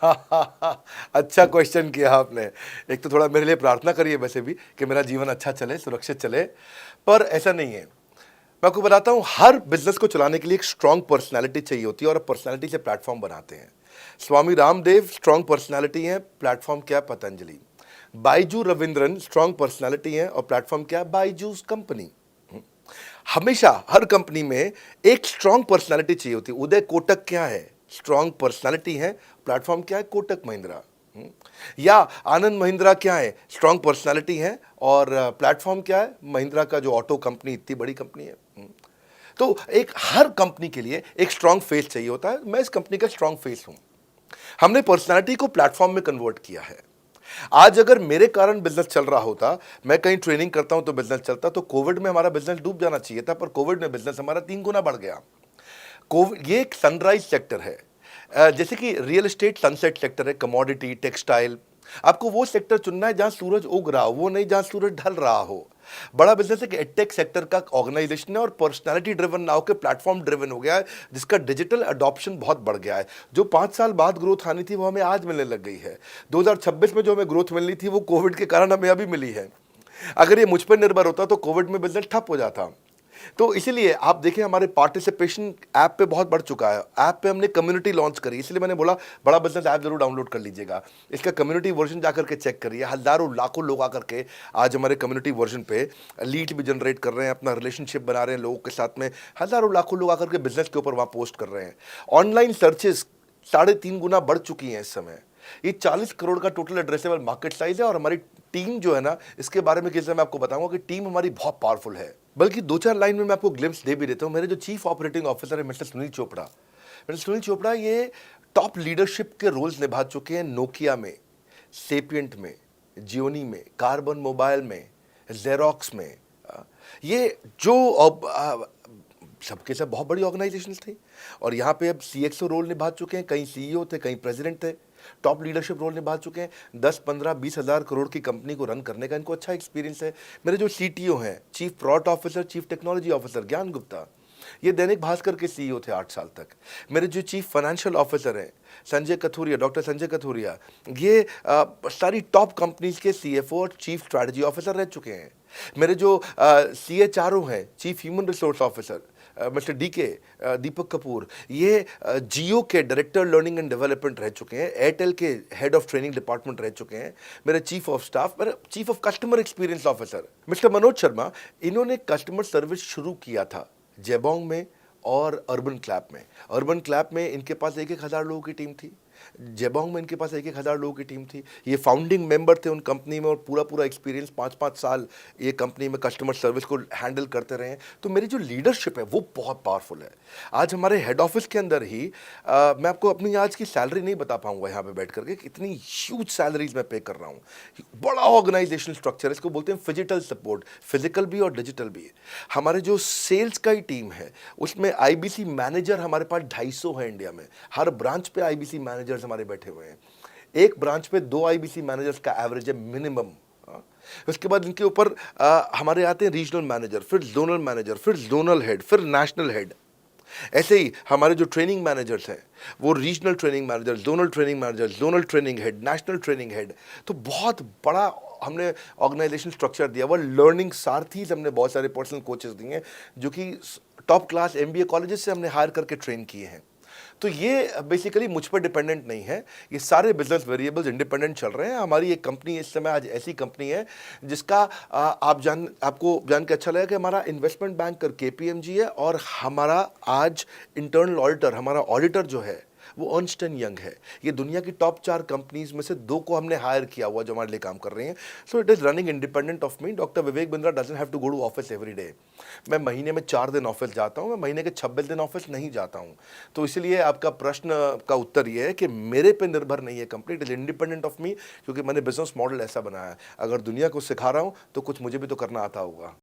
अच्छा क्वेश्चन किया आपने। एक तो थोड़ा मेरे लिए प्रार्थना करिए वैसे भी कि मेरा जीवन अच्छा चले, सुरक्षित चले, पर ऐसा नहीं है। मैं आपको बताता हूँ, हर बिजनेस को चलाने के लिए एक स्ट्रांग पर्सनैलिटी चाहिए होती है और पर्सनैलिटी से प्लेटफॉर्म बनाते हैं। स्वामी रामदेव स्ट्रांग पर्सनैलिटी है, प्लेटफॉर्म क्या है? पतंजलि। बाइजू रविंद्रन स्ट्रांग पर्सनैलिटी है और प्लेटफॉर्म क्या है? बाइजूस कंपनी। हमेशा हर कंपनी में एक स्ट्रांग पर्सनालिटी चाहिए होती है। उदय कोटक क्या है? स्ट्रांग पर्सनालिटी है, प्लेटफॉर्म क्या है? कोटक महिंद्रा। या आनंद महिंद्रा क्या है? स्ट्रांग पर्सनालिटी है और प्लेटफॉर्म क्या है? महिंद्रा का जो ऑटो कंपनी इतनी बड़ी कंपनी है। तो एक हर कंपनी के लिए एक स्ट्रांग फेस चाहिए होता है। मैं इस कंपनी का स्ट्रांग फेस हूं। हमने पर्सनालिटी को प्लेटफॉर्म में कन्वर्ट किया है। आज अगर मेरे कारण बिजनेस चल रहा होता, मैं कहीं ट्रेनिंग करता हूं तो बिजनेस चलता, तो कोविड में हमारा बिजनेस डूब जाना चाहिए था, पर कोविड में बिजनेस हमारा 3 गुना बढ़ गया। कोविड ये एक सनराइज सेक्टर है। जैसे कि रियल एस्टेट सनसेट सेक्टर है, कमोडिटी, टेक्सटाइल। आपको वो सेक्टर चुनना है जहां सूरज उग रहा हो, वो नहीं जहां सूरज ढल रहा हो। बड़ा बिजनेस है कि एडटेक सेक्टर का ऑर्गेनाइजेशन है और पर्सनालिटी ड्रिवन ना होकर प्लेटफॉर्म ड्रिवन हो गया है, जिसका डिजिटल अडॉप्शन बहुत बढ़ गया है। जो 5 साल बाद ग्रोथ आनी थी वो हमें आज मिलने लग गई है। 2026 में जो हमें ग्रोथ मिलनी थी वो कोविड के कारण हमें अभी मिली है। अगर ये मुझ पर निर्भर होता तो कोविड में बिजनेस ठप हो जाता। तो इसीलिए आप देखिए, हमारे पार्टिसिपेशन ऐप पे बहुत बढ़ चुका है। ऐप पे हमने कम्युनिटी लॉन्च करी, इसलिए मैंने बोला बड़ा बिजनेस ऐप जरूर डाउनलोड कर लीजिएगा। इसका कम्युनिटी वर्जन जाकर के चेक करिए। हजारों लाखों लोग आकर के आज हमारे कम्युनिटी वर्जन पे लीड भी जनरेट कर रहे हैं, अपना रिलेशनशिप बना रहे हैं लोगों के साथ में। हजारों लाखों लोग आकर के बिजनेस के ऊपर वहां पोस्ट कर रहे हैं। ऑनलाइन सर्चेस 3.5 गुना बढ़ चुकी हैं इस समय। ये 40 करोड़ का टोटल एड्रेसेबल मार्केट साइज है और हमारी टीम जो है ना, इसके बारे में किसी मैं आपको बताऊंगा कि टीम हमारी बहुत पावरफुल है। बल्कि 2-4 लाइन में मैं आपको ग्लिम्स दे भी देता हूं। मेरे जो चीफ ऑपरेटिंग ऑफिसर है मिस्टर सुनील चोपड़ा, ये टॉप लीडरशिप के रोल्स निभा चुके हैं नोकिया में, सेपियंट में, जियोनी में, कार्बन मोबाइल में, जेरोक्स में। ये जो सबके सब बहुत बड़ी ऑर्गेनाइजेशंस थी और यहाँ पे अब सीएक्सओ रोल निभा चुके हैं, कहीं सीईओ थे, कहीं प्रेसिडेंट थे। टॉप लीडरशिप रोल निभा चुके हैं। 10, 15, 20 हज़ार करोड़ की कंपनी को रन करने का इनको अच्छा एक्सपीरियंस है। मेरे जो सीटीओ हैं, chief product officer, chief technology officer ज्ञान गुप्ता, ये दैनिक भास्कर के सीईओ थे 8 साल तक। मेरे जो चीफ फाइनेंशियल ऑफिसर हैं संजय कथुरिया, डॉक्टर संजय कथुरिया, ये सारी टॉप कंपनीज के सीएफओ और चीफ स्ट्रैटेजी ऑफिसर रह चुके हैं। मेरे जो सीएचआरओ हैं, chief human resource officer mister DK Deepak Kapoor, ये जियो के डायरेक्टर लर्निंग एंड डेवलपमेंट रह चुके हैं, एयरटेल के हेड ऑफ ट्रेनिंग डिपार्टमेंट रह चुके हैं। मेरे चीफ ऑफ स्टाफ, मेरे chief of customer experience officer mister Manoj Sharma, इन्होंने कस्टमर सर्विस शुरू किया था जेबोंग में और अर्बन क्लैप में। अर्बन क्लैप में इनके पास 1-1 हज़ार लोगों की टीम थी, जेबोंग में इनके पास 1-1 हज़ार लोगों की टीम थी। ये फाउंडिंग मेंबर थे उन कंपनी में और पूरा पूरा एक्सपीरियंस 5-5 साल ये कंपनी में कस्टमर सर्विस को हैंडल करते रहे हैं। तो मेरी जो लीडरशिप है वो बहुत पावरफुल है। आज हमारे हेड ऑफिस के अंदर ही मैं आपको अपनी आज की सैलरी नहीं बता पाऊंगा यहाँ पे बैठ करके, इतनी ह्यूज सैलरीज मैं पे कर रहा हूँ। बड़ा ऑर्गेनाइजेशनल स्ट्रक्चर, इसको बोलते हैं फिजिटल सपोर्ट, फिजिकल भी और डिजिटल भी। हमारे जो सेल्स का ही टीम है उसमें आईबीसी मैनेजर हमारे पास 250 है इंडिया में। हर ब्रांच पे आईबीसी मैनेजर्स हमारे बैठे हुए हैं। एक ब्रांच पे 2 आईबीसी मैनेजर्स का एवरेज है मिनिमम। उसके बाद इनके ऊपर हमारे आते हैं रीजनल मैनेजर, फिर जोनल मैनेजर, फिर जोनल हेड, फिर नेशनल हेड। ऐसे ही हमारे जो ट्रेनिंग मैनेजर्स हैं वो regional training manager, zonal training manager, zonal training head, national training head. तो बहुत बड़ा हमने ऑर्गेनाइजेशन स्ट्रक्चर दिया हुआ। लर्निंग सारथीज हमने बहुत सारे पर्सनल कोचेस दिए हैं जो कि टॉप क्लास एमबीए कॉलेजेस से हमने हायर करके ट्रेन किए हैं। तो ये बेसिकली मुझ पर डिपेंडेंट नहीं है, ये सारे बिजनेस वेरिएबल्स इंडिपेंडेंट चल रहे हैं। हमारी एक कंपनी इस समय आज ऐसी कंपनी है जिसका आपको जान के अच्छा लगेगा कि हमारा इन्वेस्टमेंट बैंक केपीएमजी है और हमारा आज इंटरनल ऑडिटर, हमारा ऑडिटर जो है वो अर्नस्ट एंड यंग है। ये दुनिया की टॉप 4 कंपनीज में से 2 को हमने हायर किया हुआ जो हमारे लिए काम कर रही हैं। So it is running independent of me. Doctor Vivek Bindra doesn't have to go to office every day. मैं महीने में 4 दिन ऑफिस जाता हूँ, मैं महीने के 26 दिन ऑफिस नहीं जाता हूँ। तो इसलिए आपका प्रश्न का उत्तर ये है कि मेरे पे निर्भर नहीं है company, it is independent of मी, क्योंकि मैंने बिजनेस मॉडल ऐसा बनाया है। अगर दुनिया को सिखा रहा हूँ तो कुछ मुझे भी तो करना आता होगा।